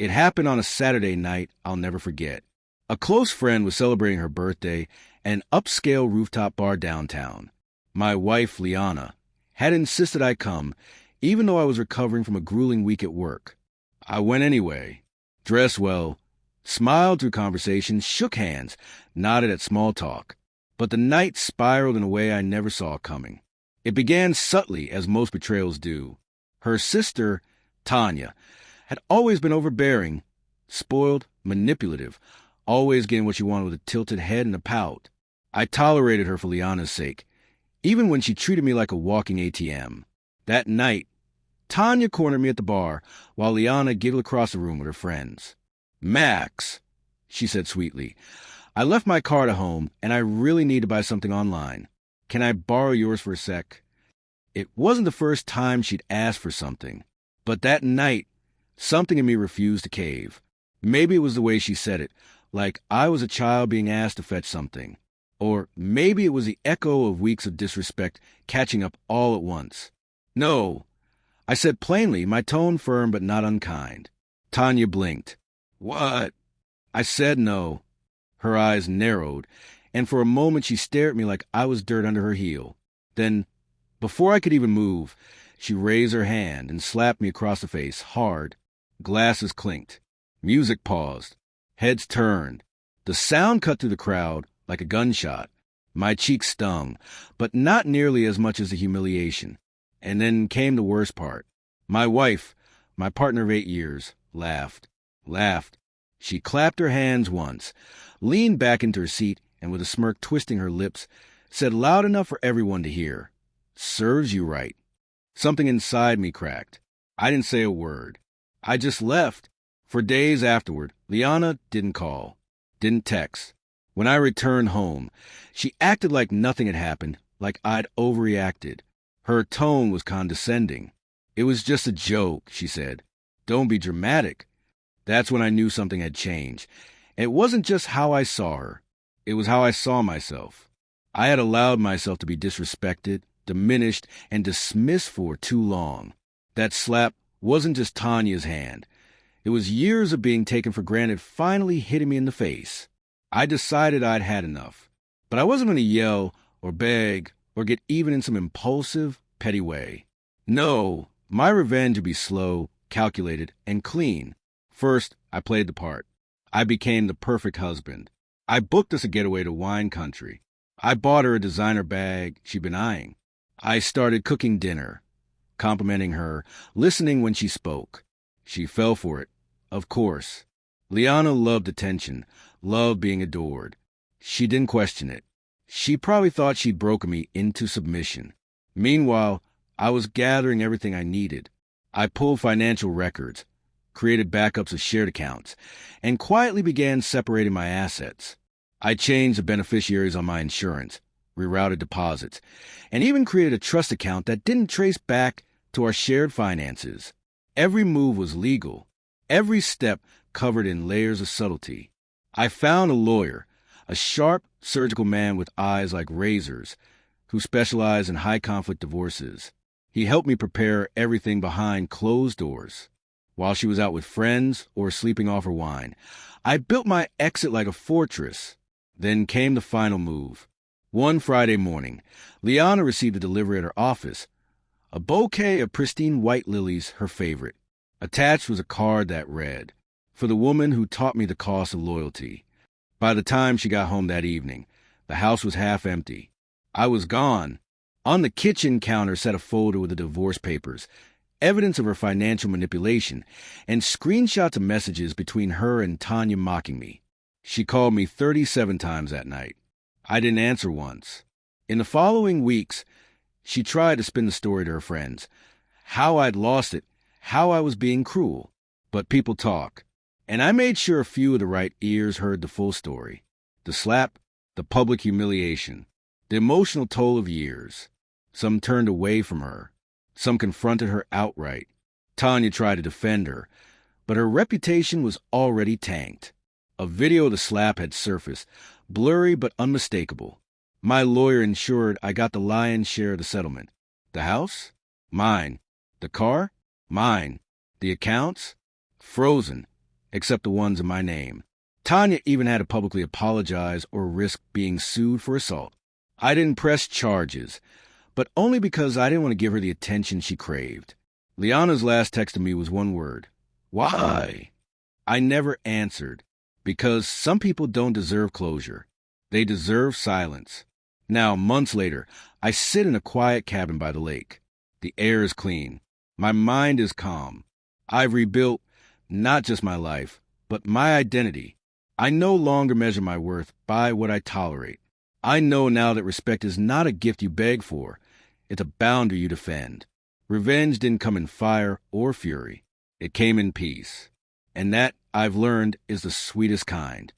It happened on a Saturday night I'll never forget. A close friend was celebrating her birthday at an upscale rooftop bar downtown. My wife, Liana, had insisted I come, even though I was recovering from a grueling week at work. I went anyway, dressed well, smiled through conversations, shook hands, nodded at small talk. But the night spiraled in a way I never saw coming. It began subtly, as most betrayals do. Her sister, Tanya, had always been overbearing, spoiled, manipulative, always getting what she wanted with a tilted head and a pout. I tolerated her for Liana's sake, even when she treated me like a walking ATM. That night, Tanya cornered me at the bar while Liana giggled across the room with her friends. "Max," she said sweetly, "I left my card at home and I really need to buy something online. Can I borrow yours for a sec?" It wasn't the first time she'd asked for something, but that night, something in me refused to cave. Maybe it was the way she said it, like I was a child being asked to fetch something. Or maybe it was the echo of weeks of disrespect catching up all at once. "No," I said plainly, my tone firm but not unkind. Tanya blinked. "What?" I said no. Her eyes narrowed, and for a moment she stared at me like I was dirt under her heel. Then, before I could even move, she raised her hand and slapped me across the face, hard. Glasses clinked. Music paused. Heads turned. The sound cut through the crowd like a gunshot. My cheeks stung, but not nearly as much as the humiliation. And then came the worst part. My wife, my partner of 8 years, laughed. She clapped her hands once, leaned back into her seat, and with a smirk twisting her lips, said loud enough for everyone to hear, "Serves you right." Something inside me cracked. I didn't say a word. I just left. For days afterward, Liana didn't call, didn't text. When I returned home, she acted like nothing had happened, like I'd overreacted. Her tone was condescending. "It was just a joke," she said. "Don't be dramatic." That's when I knew something had changed. It wasn't just how I saw her. It was how I saw myself. I had allowed myself to be disrespected, diminished, and dismissed for too long. That slap wasn't just Tanya's hand. It was years of being taken for granted finally hitting me in the face. I decided I'd had enough. But I wasn't going to yell or beg or get even in some impulsive, petty way. No, my revenge would be slow, calculated, and clean. First, I played the part. I became the perfect husband. I booked us a getaway to wine country. I bought her a designer bag she'd been eyeing. I started cooking dinner, complimenting her, listening when she spoke. She fell for it, of course. Liana loved attention, loved being adored. She didn't question it. She probably thought she'd broken me into submission. Meanwhile, I was gathering everything I needed. I pulled financial records, created backups of shared accounts, and quietly began separating my assets. I changed the beneficiaries on my insurance, rerouted deposits, and even created a trust account that didn't trace back to our shared finances. Every move was legal, every step covered in layers of subtlety. I found a lawyer, a sharp, surgical man with eyes like razors, who specialized in high-conflict divorces. He helped me prepare everything behind closed doors. While she was out with friends or sleeping off her wine, I built my exit like a fortress. Then came the final move. One Friday morning, Liana received a delivery at her office, a bouquet of pristine white lilies, her favorite. Attached was a card that read, "For the woman who taught me the cost of loyalty." By the time she got home that evening, the house was half empty. I was gone. On the kitchen counter sat a folder with the divorce papers, evidence of her financial manipulation, and screenshots of messages between her and Tanya mocking me. She called me 37 times that night. I didn't answer once. In the following weeks, she tried to spin the story to her friends. How I'd lost it, how I was being cruel. But people talk. And I made sure a few of the right ears heard the full story. The slap, the public humiliation, the emotional toll of years. Some turned away from her. Some confronted her outright. Tanya tried to defend her, but her reputation was already tanked. A video of the slap had surfaced, blurry but unmistakable. My lawyer ensured I got the lion's share of the settlement. The house? Mine. The car? Mine. The accounts? Frozen. except the ones in my name. Tanya even had to publicly apologize or risk being sued for assault. I didn't press charges, but only because I didn't want to give her the attention she craved. Liana's last text to me was one word: why? I never answered, because some people don't deserve closure. They deserve silence. Now, months later, I sit in a quiet cabin by the lake. The air is clean. My mind is calm. I've rebuilt not just my life, but my identity. I no longer measure my worth by what I tolerate. I know now that respect is not a gift you beg for. It's a boundary you defend. Revenge didn't come in fire or fury. It came in peace. And that, I've learned, is the sweetest kind.